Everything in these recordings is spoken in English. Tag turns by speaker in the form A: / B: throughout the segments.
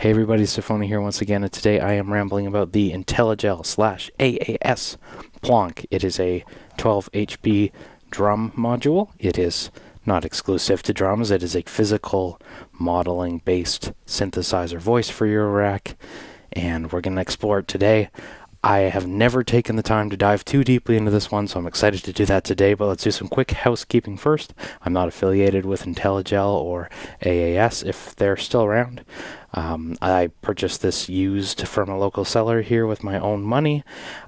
A: Hey everybody, Tafony here once again, and today I am rambling about the Intellijel/AAS Plonk. It is a 12 HP drum module. It is not exclusive to drums. It is a physical modeling based synthesizer voice for eurorack, and we're going to explore it today. I have never taken the time to dive too deeply into this one, so I'm excited to do that today, but let's do some quick housekeeping first. I'm not affiliated with Intellijel or AAS if they're still around. I purchased this used from a local seller here with my own money.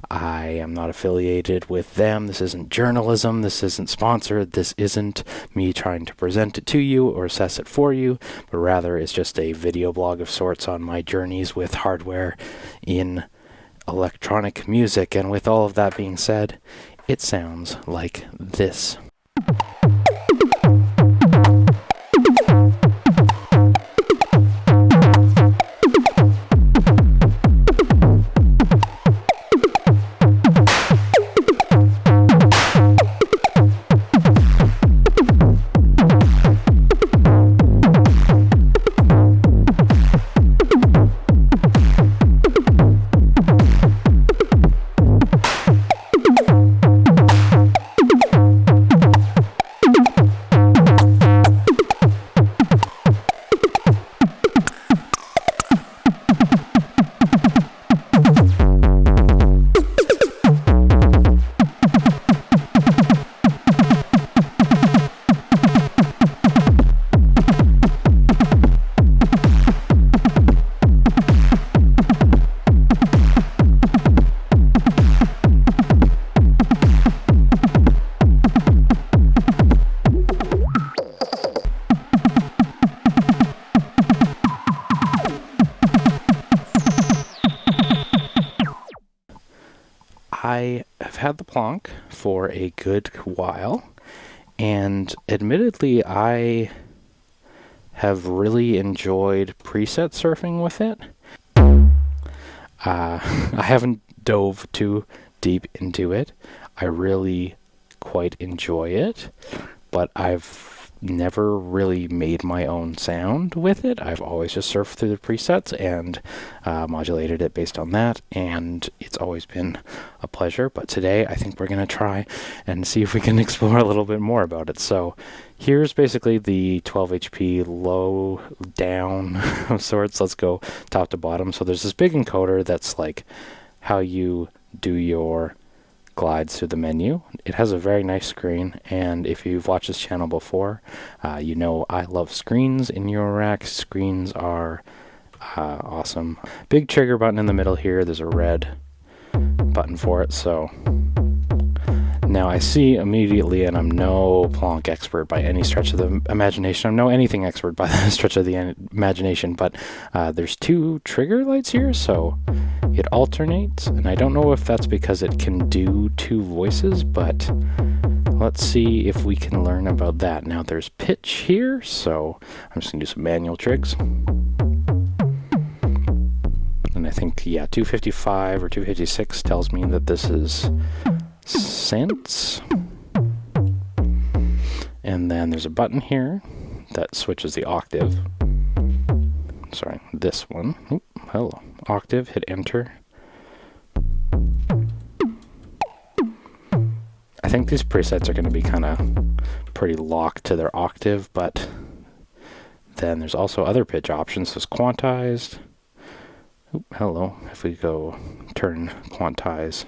A: I am not affiliated with them. This isn't journalism. This isn't sponsored. This isn't me trying to present it to you or assess it for you, but rather it's just a video blog of sorts on my journeys with hardware in electronic music. And with all of that being said, it sounds like this. I have had the Plonk for a good while, and admittedly I have really enjoyed preset surfing with it. I haven't dove too deep into it. I really quite enjoy it, but I've never really made my own sound with it. I've always just surfed through the presets and modulated it based on that, and it's always been a pleasure. But today I think we're going to try and see if we can explore a little bit more about it. So here's basically the 12 HP low down of sorts. Let's go top to bottom. So there's this big encoder that's like how you do your glides through the menu. It has a very nice screen, and if you've watched this channel before, you know I love screens in eurorack. Screens are awesome. Big trigger button in the middle here. There's a red button for it. So now I see immediately, and I'm no Plonk expert by any stretch of the imagination. I'm no anything expert by the stretch of the imagination, but there's two trigger lights here, so it alternates, and I don't know if that's because it can do two voices, but let's see if we can learn about that. Now there's pitch here, so I'm just going to do some manual trigs. And I think, yeah, 255 or 256 tells me that this is synths. And then there's a button here that switches the octave. Sorry, this one. Oop, hello. Octave, hit enter. I think these presets are going to be kind of pretty locked to their octave, but then there's also other pitch options. There's quantized. Oop, hello. If we go turn quantize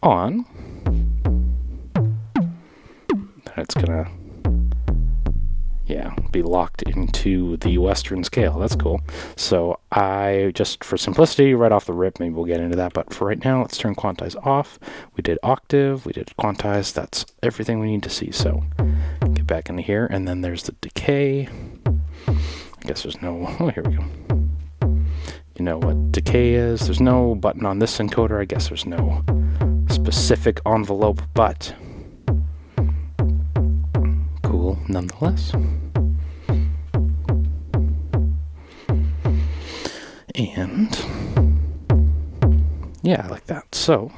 A: on, then it's going to be locked into the Western scale. That's cool. So I just, for simplicity, right off the rip, maybe we'll get into that, but for right now, let's turn quantize off. We did octave, we did quantize. That's everything we need to see. So get back into here, and then there's the decay. I guess there's no, oh, here we go. You know what decay is. There's no button on this encoder. I guess there's no specific envelope, but cool nonetheless. And yeah, I like that. So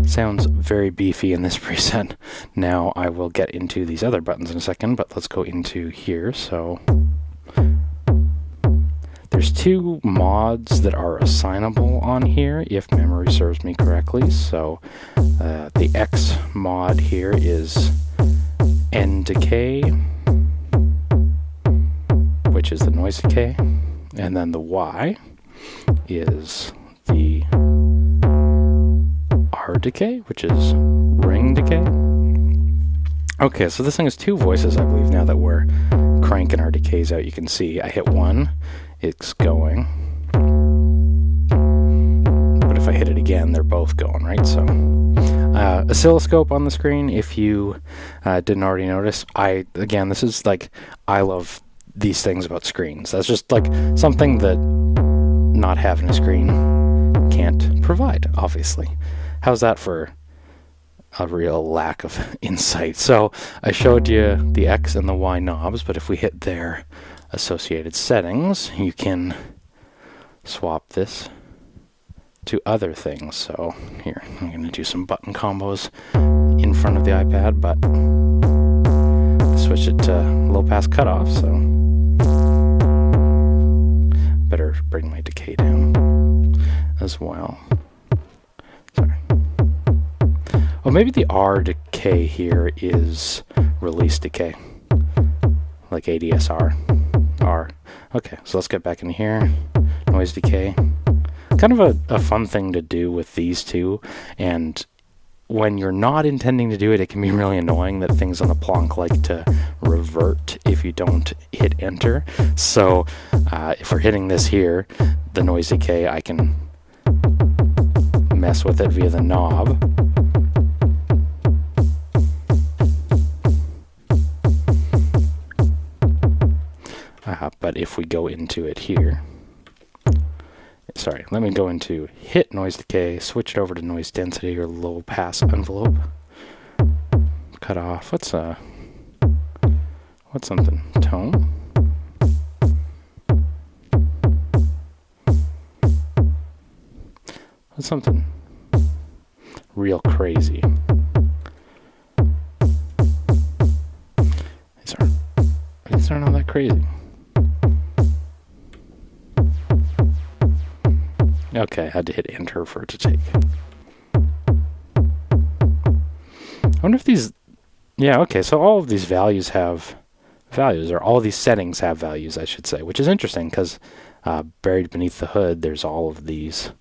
A: sounds very beefy in this preset. Now I will get into these other buttons in a second, but let's go into here. So There's 2 mods that are assignable on here, if memory serves me correctly. So the X mod here is N decay, which is the noise decay, and then the Y is the R decay, which is ring decay. Okay, so this thing has 2 voices, I believe, now that we're cranking our decays out. You can see I hit 1, it's going. But if I hit it again, they're both going, right? So, oscilloscope on the screen, if you didn't already notice. Again, this is like, I love these things about screens. That's just like something that not having a screen can't provide, obviously. How's that for a real lack of insight? So I showed you the X and the Y knobs, but if we hit their associated settings, you can swap this to other things. So here, I'm going to do some button combos in front of the iPad, but switch it to low pass cutoff, so better bring my decay down as well. Sorry. Oh, maybe the R decay here is release decay, like ADSR. R. Okay, so let's get back in here. Noise decay. Kind of a fun thing to do with these 2, and when you're not intending to do it, it can be really annoying that things on the Plonk like to revert if you don't hit enter. So if we're hitting this here, the noise decay, I can mess with it via the knob. But if we go into it here, sorry, let me go into hit noise decay, switch it over to noise density or low pass envelope, cut off. What's something? Tone? What's something real crazy? These aren't all that crazy. Okay, I had to hit enter for it to take. I wonder if these... Yeah, okay, so all of these values have values, or all of these settings have values, I should say, which is interesting because buried beneath the hood, there's all of these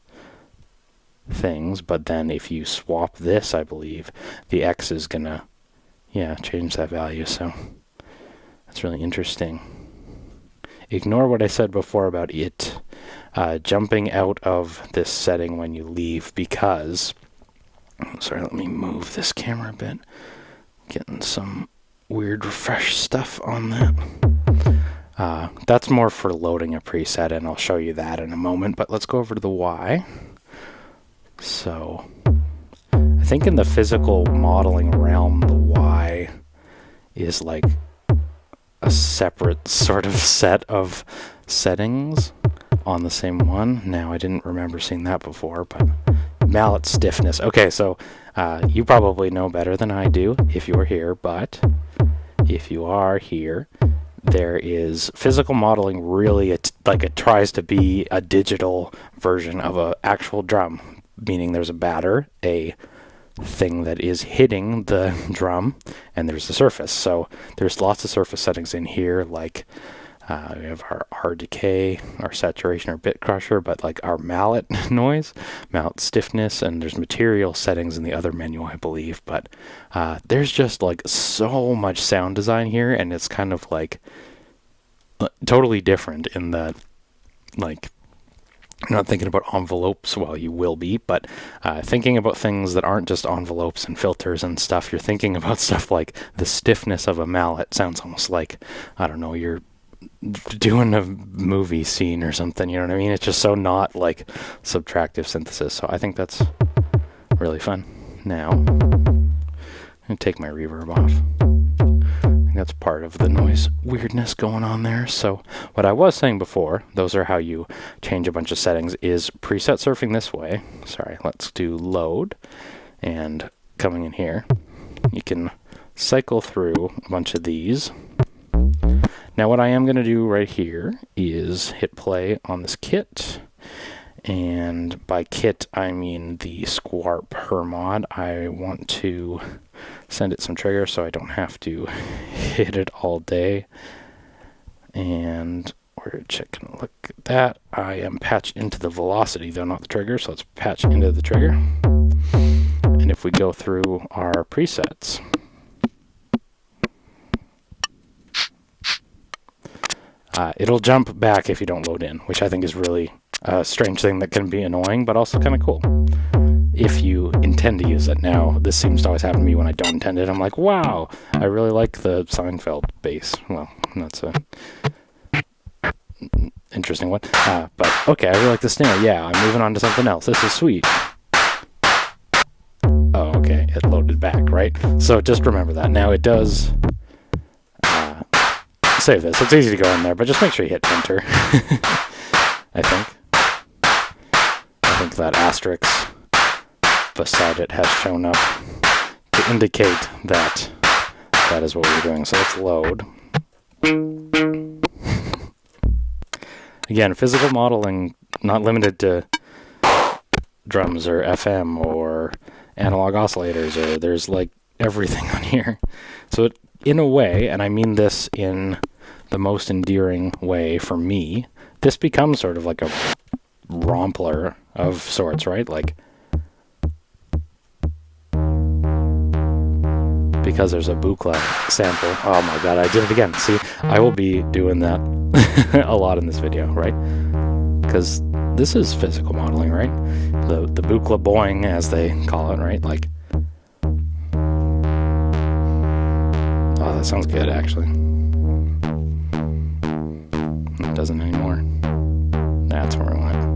A: things, but then if you swap this, I believe, the X is gonna, change that value, so that's really interesting. Ignore what I said before about it jumping out of this setting when you leave, because... Sorry, let me move this camera a bit. Getting some weird refresh stuff on that. That's more for loading a preset, and I'll show you that in a moment, but let's go over to the Y. So, I think in the physical modeling realm, the Y is like a separate sort of set of settings on the same one. Now, I didn't remember seeing that before, but mallet stiffness. Okay, so you probably know better than I do if you're here, but if you are here, there is physical modeling really, it tries to be a digital version of an actual drum, meaning there's a batter, a thing that is hitting the drum, and there's the surface. So there's lots of surface settings in here, like we have our R decay, our saturation, our bit crusher, but like our mallet noise, mallet stiffness, and there's material settings in the other menu, I believe. But there's just like so much sound design here, and it's kind of like totally different in that, like, you're not thinking about envelopes, well, you will be, but thinking about things that aren't just envelopes and filters and stuff. You're thinking about stuff like the stiffness of a mallet. Sounds almost like, I don't know, you're doing a movie scene or something, you know what I mean? It's just so not like subtractive synthesis. So I think that's really fun. Now, I'm going to take my reverb off. That's part of the noise weirdness going on there. So what I was saying before, those are how you change a bunch of settings, is preset surfing this way. Sorry, let's do load. And coming in here, you can cycle through a bunch of these. Now what I am going to do right here is hit play on this kit. And by kit, I mean the Squarp Hermod. I want to send it some trigger so I don't have to hit it all day. And we're checking, look at that. I am patched into the velocity, though not the trigger, so let's patch into the trigger. And if we go through our presets, it'll jump back if you don't load in, which I think is really a strange thing that can be annoying, but also kind of cool if you intend to use it. Now, this seems to always happen to me when I don't intend it. I'm like, wow, I really like the Seinfeld bass. Well, that's a interesting one. But okay, I really like the snare. Yeah, I'm moving on to something else. This is sweet. Oh, okay, it loaded back, right? So just remember that. Now it does save this. It's easy to go in there, but just make sure you hit enter. I think that asterisk beside it has shown up to indicate that that is what we're doing. So let's load. Again, physical modeling, not limited to drums or FM or analog oscillators, or there's like everything on here. So it, in a way, and I mean this in the most endearing way for me, this becomes sort of like a rompler of sorts, right? Like, because there's a Buchla sample. Oh my god, I did it again. See, I will be doing that a lot in this video, right? Because this is physical modeling, right? The Buchla boing, as they call it, right? Like, oh, that sounds good, actually. It doesn't anymore. That's where I went.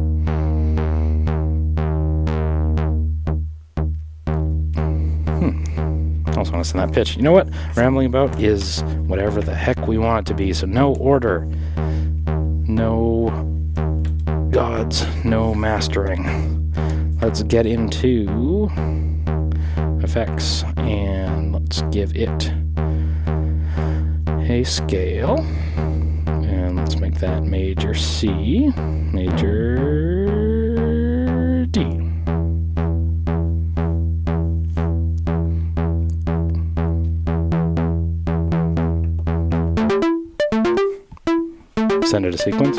A: I also want to send that pitch. You know what rambling about is whatever the heck we want it to be. So no order, no gods, no mastering. Let's get into effects and let's give it a scale. And let's make that major C, major D. Send it a sequence.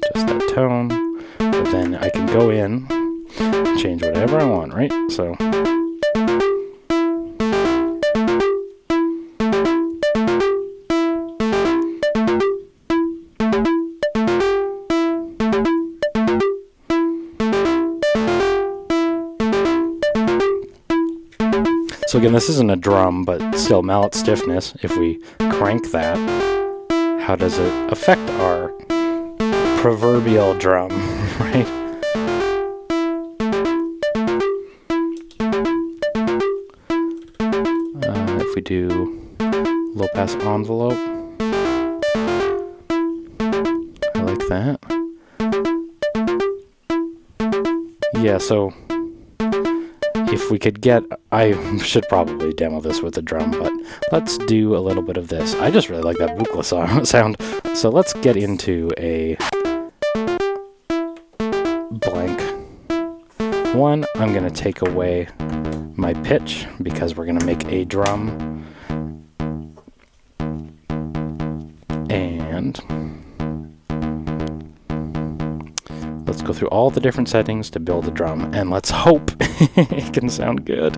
A: Just that tone. But then I can go in and change whatever I want, right? So So again, this isn't a drum, but still mallet stiffness. If we crank that, how does it affect our proverbial drum, right? If we do low pass envelope, I like that. Yeah, so if we could get, I should probably demo this with a drum, but let's do a little bit of this. I just really like that Buchla sound. So let's get into a blank one. I'm going to take away my pitch because we're going to make a drum. And let's go through all the different settings to build a drum, and let's hope it can sound good.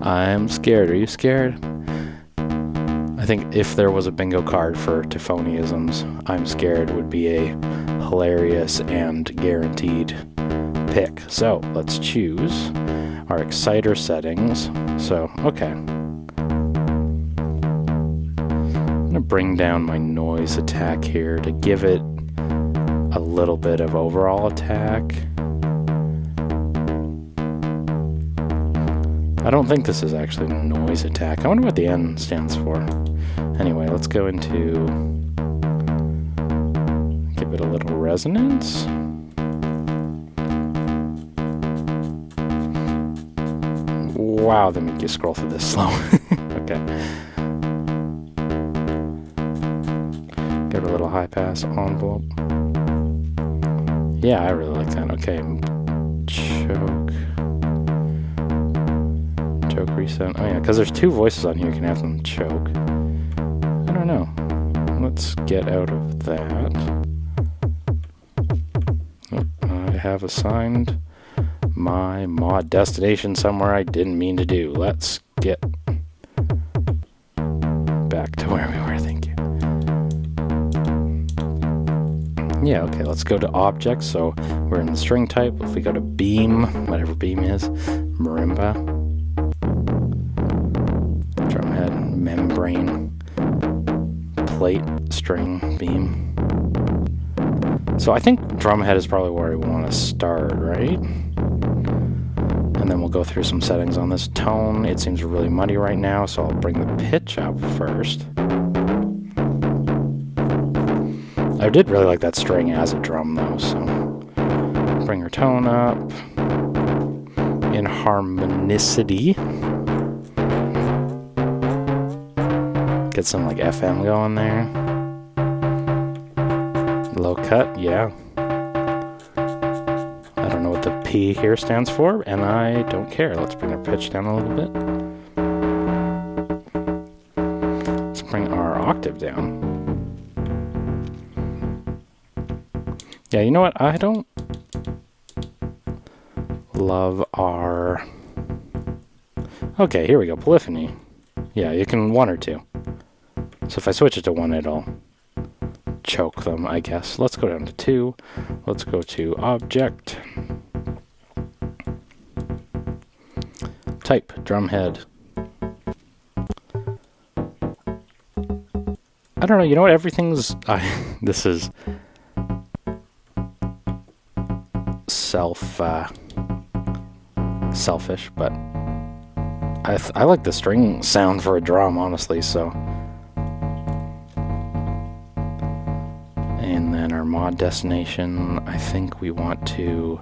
A: I'm scared. Are you scared? I think if there was a bingo card for tafonyisms, I'm scared would be a hilarious and guaranteed pick. So let's choose our exciter settings. So, okay. I'm going to bring down my noise attack here to give it a little bit of overall attack. I don't think this is actually a noise attack. I wonder what the N stands for. Anyway, let's go into, give it a little resonance. Wow, they make you scroll through this slow. Okay. Give it a little high pass envelope. Yeah, I really like that. Okay. Choke reset. Oh yeah, because there's two voices on here, you can have them choke. I don't know. Let's get out of that. Oh, I have assigned my mod destination somewhere I didn't mean to do. Let's get back to where we were, thank you. Yeah, okay, let's go to objects. So we're in the string type. If we go to beam, whatever beam is, marimba, drumhead, membrane, plate, string, beam. So I think drumhead is probably where we want to start, right? And then we'll go through some settings on this tone. It seems really muddy right now, so I'll bring the pitch up first. I did really like that string as a drum though, so bring her tone up in harmonicity. Get some like FM going there. Low cut, yeah. I don't know what the P here stands for, and I don't care. Let's bring our pitch down a little bit. Let's bring our octave down. Yeah, you know what? I don't love our... Okay, here we go. Polyphony. Yeah, you can 1 or 2. So if I switch it to 1, it'll choke them, I guess. Let's go down to 2. Let's go to object. Type, drumhead. I don't know, you know what? Everything's... this is... selfish, but I like the string sound for a drum, honestly, so. And then our mod destination, I think we want to...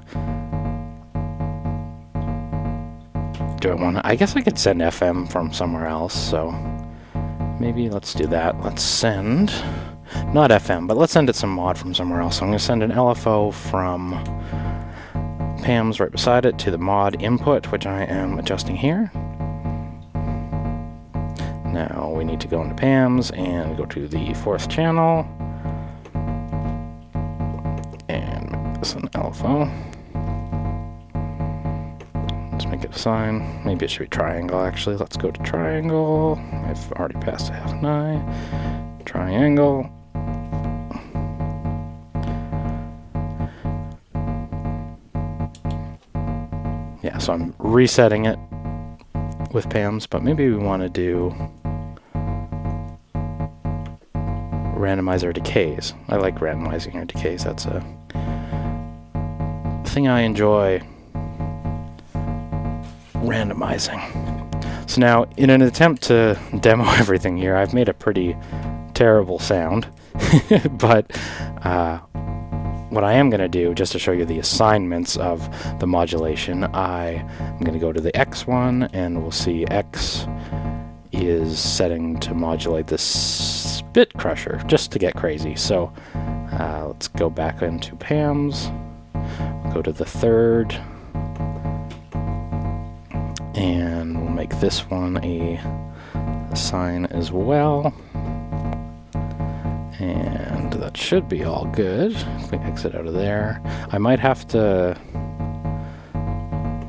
A: I guess I could send FM from somewhere else, so maybe let's do that. Let's send, not FM, but let's send it some mod from somewhere else. So I'm going to send an LFO from Pam's right beside it to the mod input, which I am adjusting here. Now we need to go into Pam's and go to the 4th channel and make this an LFO. Let's make it a sign. Maybe it should be triangle, actually. Let's go to triangle. I've already passed a half an eye. Triangle. Yeah, so I'm resetting it with Pam's, but maybe we want to do randomize our decays. I like randomizing our decays. That's a thing I enjoy. Randomizing. So now, in an attempt to demo everything here, I've made a pretty terrible sound, but what I am going to do, just to show you the assignments of the modulation, I'm going to go to the X one, and we'll see X is setting to modulate this bit crusher, just to get crazy. So let's go back into Pam's, go to the 3rd, and we'll make this one a sign as well. And that should be all good. If we exit out of there, I might have to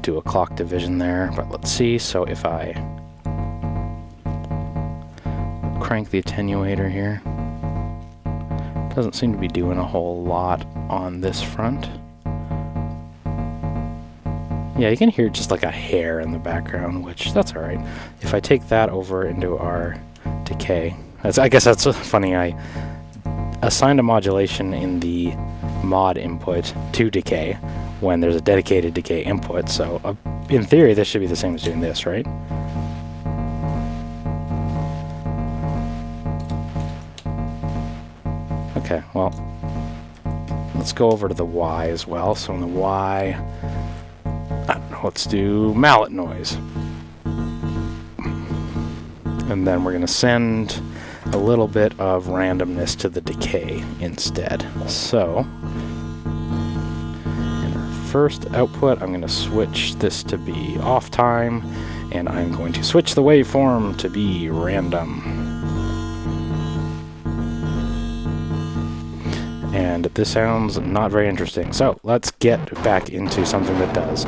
A: do a clock division there, but let's see. So if I crank the attenuator here, doesn't seem to be doing a whole lot on this front. Yeah, you can hear just like a hair in the background, which that's all right. If I take that over into our decay, I guess that's funny. I assigned a modulation in the mod input to decay when there's a dedicated decay input. So in theory, this should be the same as doing this, right? Okay, well, let's go over to the Y as well. So in the Y, I don't know, let's do mallet noise. And then we're going to send a little bit of randomness to the decay instead. So, in our first output, I'm going to switch this to be off time, and I'm going to switch the waveform to be random. And this sounds not very interesting. So, let's get back into something that does.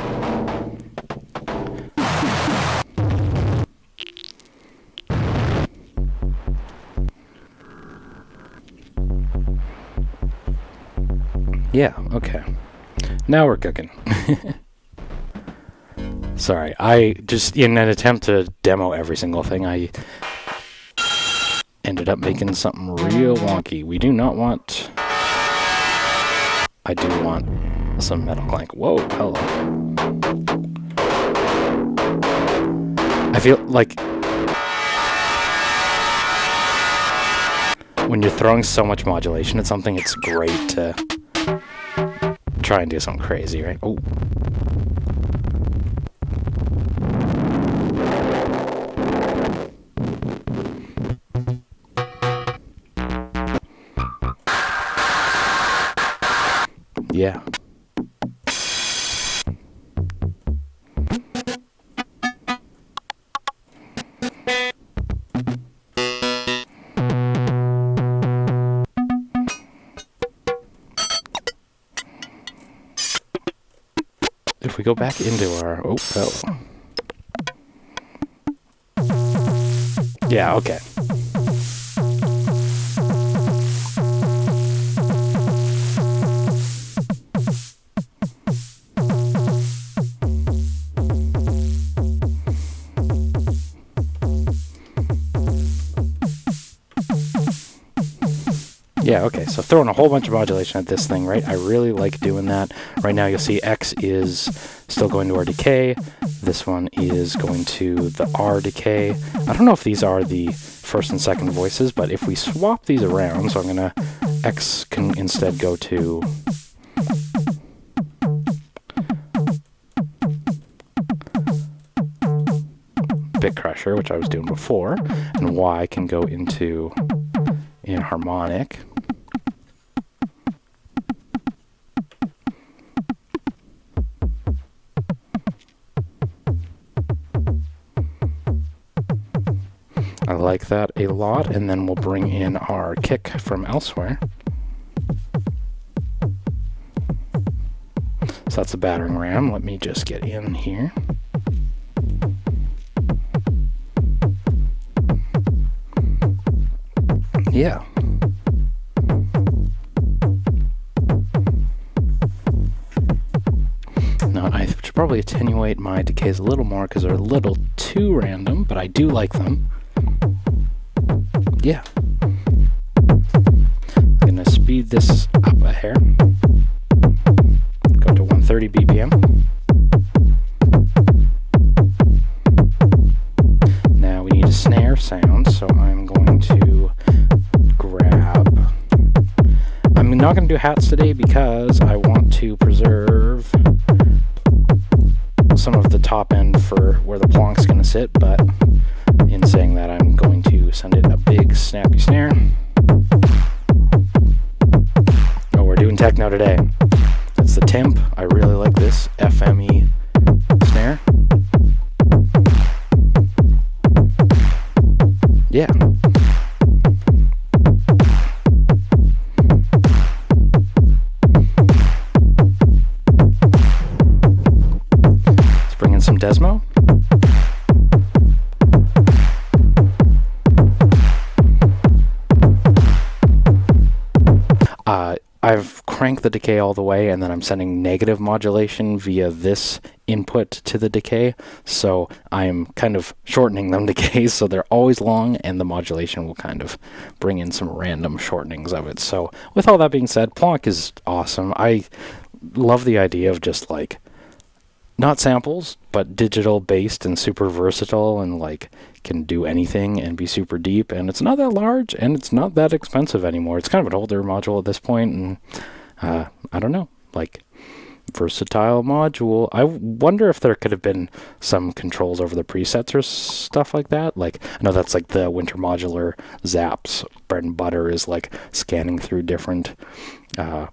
A: Yeah, okay. Now we're cooking. Sorry, I just, in an attempt to demo every single thing, I ended up making something real wonky. We do not want... I do want some metal clank. Whoa, hello. I feel like when you're throwing so much modulation at something, it's great to try and do something crazy, right? Oh. Yeah. If we go back into our... Oh, hello. Yeah, okay. Yeah, okay, so throwing a whole bunch of modulation at this thing, right? I really like doing that. Right now you'll see X is still going to our decay. This one is going to the R decay. I don't know if these are the first and second voices, but if we swap these around, so I'm going to... X can instead go to... Bit Crusher, which I was doing before, and Y can go into inharmonic. I like that a lot, and then we'll bring in our kick from elsewhere. So that's a battering ram. Let me just get in here. Yeah. Now, I should probably attenuate my decays a little more because they're a little too random, but I do like them. Yeah. I'm going to speed this up a hair. Go to 130 BPM. Now we need a snare sound, so I'm going to grab... I'm not going to do hats today because I want to preserve some of the top end for where the plonk's going to sit, but in saying that, I'm going to send it a big snappy snare. Oh, we're doing techno today. That's the temp. I really like this FME snare. Yeah. Let's bring in some Desmo. I've cranked the decay all the way, and then I'm sending negative modulation via this input to the decay, so I'm kind of shortening them decays, so they're always long, and the modulation will kind of bring in some random shortenings of it. So with all that being said, Plonk is awesome. I love the idea of just like not samples, but digital based and super versatile, and like can do anything and be super deep, and it's not that large and it's not that expensive anymore. It's kind of an older module at this point, and I don't know, like versatile module. I wonder if there could have been some controls over the presets or stuff like that. Like, I know that's like the Winter Modular Zaps bread and butter is like scanning through different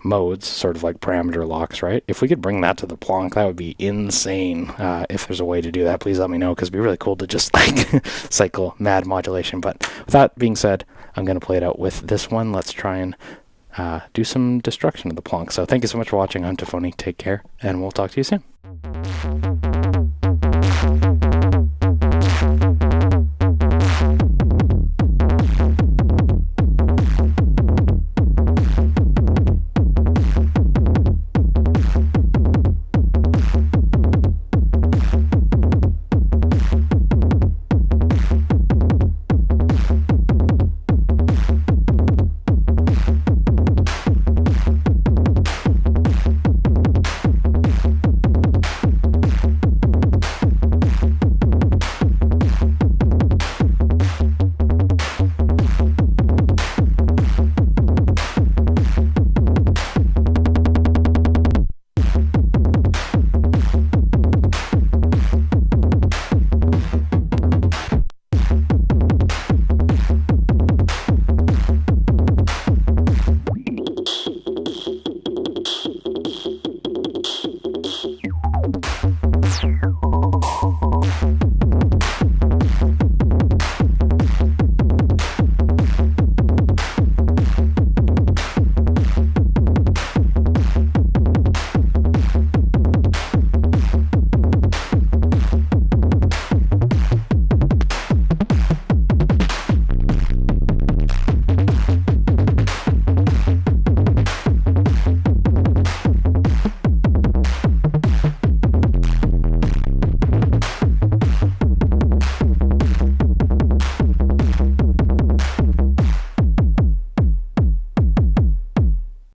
A: modes, sort of like parameter locks, right? If we could bring that to the Plonk, that would be insane. If there's a way to do that, please let me know, because it'd be really cool to just like cycle mad modulation. But with that being said, I'm going to play it out with this one. Let's try and do some destruction of the Plonk. So thank you so much for watching. I'm Tafony. Take care, and we'll talk to you soon.